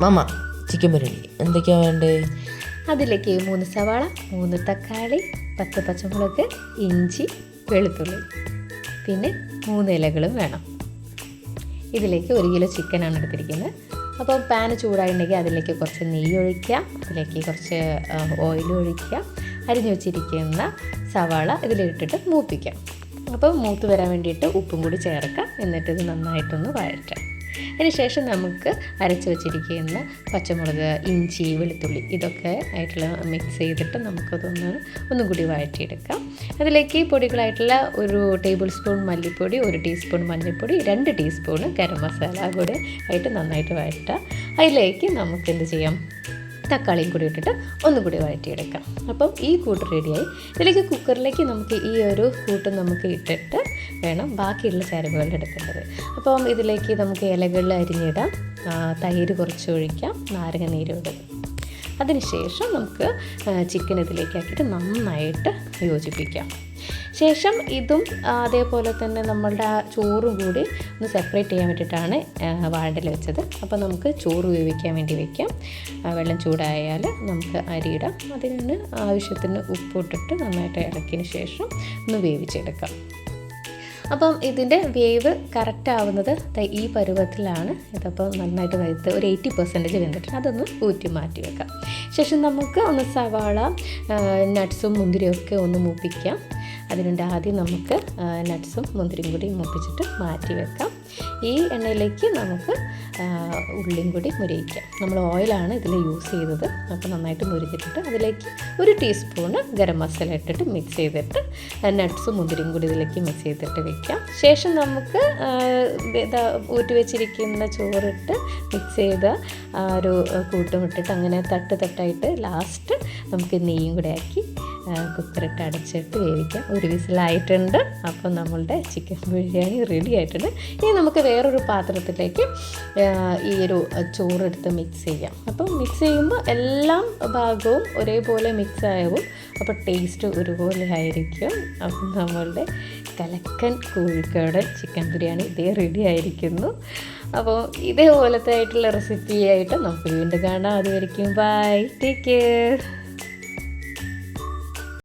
Mama chicken biryani എന്തൊക്കെയാണ് വേണ്ടേ? അതിലേക്ക് 3 സവാള, 3 തക്കാളി, 10 പച്ചമുളക്, ഇഞ്ചി, വെളുത്തുള്ളി, പിന്നെ 3 ഇലകളും വേണം. ഇതിലേക്ക് 1 കിലോ ചിക്കനാണ് എടുത്തിരിക്കുന്നത്. അപ്പോൾ പാന് ചൂടായിട്ടുണ്ടെങ്കിൽ അതിലേക്ക് കുറച്ച് നെയ്യ് ഒഴിക്കുക, അതിലേക്ക് കുറച്ച് ഓയിൽ ഒഴിക്കുക, അരിഞ്ഞു വെച്ചിരിക്കുന്ന സവാള ഇതിലിട്ടിട്ട് മൂപ്പിക്കാം. അപ്പോൾ മൂത്ത് വരാൻ വേണ്ടിയിട്ട് ഉപ്പും കൂടി ചേർക്കാം. എന്നിട്ട് ഇത് നന്നായിട്ടൊന്ന് വഴറ്റാം. അതിനുശേഷം നമുക്ക് അരച്ച് വെച്ചിരിക്കുന്ന പച്ചമുളക്, ഇഞ്ചി, വെളുത്തുള്ളി ഇതൊക്കെ ആയിട്ടുള്ള മിക്സ് ചെയ്തിട്ട് ഒന്നും കൂടി വഴറ്റിയെടുക്കാം. അതിലേക്ക് പൊടികളായിട്ടുള്ള 1 ടേബിൾ സ്പൂൺ മല്ലിപ്പൊടി, 1 ടീസ്പൂൺ മഞ്ഞൾപ്പൊടി, 2 ടീസ്പൂൺ ഗരം മസാല കൂടെ ആയിട്ട് നന്നായിട്ട് വഴറ്റാം. അതിലേക്ക് നമുക്ക് എന്ത് ചെയ്യാം, തക്കാളിയും കൂടി ഇട്ടിട്ട് ഒന്നുകൂടി വഴറ്റിയെടുക്കാം. അപ്പം ഈ കൂട്ട് റെഡിയായി. ഇതിലേക്ക് കുക്കറിലേക്ക് നമുക്ക് ഈ ഒരു കൂട്ട് നമുക്ക് ഇട്ടിട്ട് വേണം ബാക്കിയുള്ള ചേരുവകൾ എടുക്കേണ്ടത്. അപ്പം ഇതിലേക്ക് നമുക്ക് ഇലകളിൽ അരിഞ്ഞിടാം, തൈര് കുറച്ച് ഒഴിക്കാം, നാരങ്ങ നീര് ഇടും. അതിനുശേഷം നമുക്ക് ചിക്കൻ ഇതിലേക്ക് ആക്കിയിട്ട് നന്നായിട്ട് യോജിപ്പിക്കാം. ശേഷം ഇതും അതേപോലെ തന്നെ നമ്മളുടെ ആ ചോറും കൂടി ഒന്ന് സെപ്പറേറ്റ് ചെയ്യാൻ വേണ്ടിയിട്ടാണ് വാഴയിൽ വെച്ചത്. അപ്പോൾ നമുക്ക് ചോറ് വേവിക്കാൻ വേണ്ടി വയ്ക്കാം. വെള്ളം ചൂടായാൽ നമുക്ക് അരിയിടാം. അതിന് ആവശ്യത്തിന് ഉപ്പിട്ടിട്ട് നന്നായിട്ട് ഇളക്കിയതിന് ശേഷം ഒന്ന് വേവിച്ചെടുക്കാം. അപ്പം ഇതിൻ്റെ വേവ് കറക്റ്റ് ആവുന്നത് ഈ പരുവത്തിലാണ്. ഇതിപ്പോൾ നന്നായിട്ട് വെന്ത് ഒരു 80% വെന്തിട്ട് അതൊന്ന് ഊറ്റി മാറ്റി വെക്കാം. ശേഷം നമുക്ക് ഒന്ന് സവാള, നട്ട്സും മുന്തിരിയൊക്കെ ഒന്ന് മൂപ്പിക്കാം. അതിനുണ്ട് ആദ്യം നമുക്ക് നട്ട്സും മുന്തിരിയും കൂടി മൂപ്പിച്ചിട്ട് മാറ്റി വെക്കാം. ഈ എണ്ണയിലേക്ക് നമുക്ക് ഉള്ളിയും കൂടി മുരിയിക്കാം. നമ്മൾ ഓയിലാണ് ഇതിൽ യൂസ് ചെയ്തത്. അപ്പോൾ നന്നായിട്ട് മുരിച്ചിട്ടിട്ട് അതിലേക്ക് 1 ടീസ്പൂണ് ഗരം മസാല ഇട്ടിട്ട് മിക്സ് ചെയ്തിട്ട് നട്ട്സും മുന്തിരിയും കൂടി ഇതിലേക്ക് മിക്സ് ചെയ്തിട്ട് വെക്കാം. ശേഷം നമുക്ക് ഊറ്റി വെച്ചിരിക്കുന്ന ചോറിട്ട് മിക്സ് ചെയ്ത ഒരു കൂട്ടും ഇട്ടിട്ട് അങ്ങനെ തട്ടായിട്ട് ലാസ്റ്റ് നമുക്ക് നെയ്യും കൂടെ ആക്കി കുക്കറിട്ട് അടച്ചിട്ട് വേവിക്കാം. 1 വിസിലായിട്ടുണ്ട്. അപ്പം നമ്മളുടെ ചിക്കൻ ബിരിയാണി റെഡി ആയിട്ടുണ്ട്. ഇനി നമുക്ക് വേറൊരു പാത്രത്തിലേക്ക് ഈ ഒരു ചോറെടുത്ത് മിക്സ് ചെയ്യാം. അപ്പം മിക്സ് ചെയ്യുമ്പോൾ എല്ലാ ഭാഗവും ഒരേപോലെ മിക്സ് ആവും. അപ്പോൾ ടേസ്റ്റ് ഒരുപോലെ ആയിരിക്കും. അപ്പം നമ്മളുടെ കലക്കൻ കോഴിക്കോടൻ ചിക്കൻ ബിരിയാണി ഇതേ റെഡി ആയിരിക്കുന്നു. അപ്പോൾ ഇതേപോലത്തെ ആയിട്ടുള്ള റെസിപ്പി ആയിട്ട് നമുക്ക് വീണ്ടും കാണാം. അതുവരെയ്ക്കും ബൈ, ടേക്ക് കെയർ.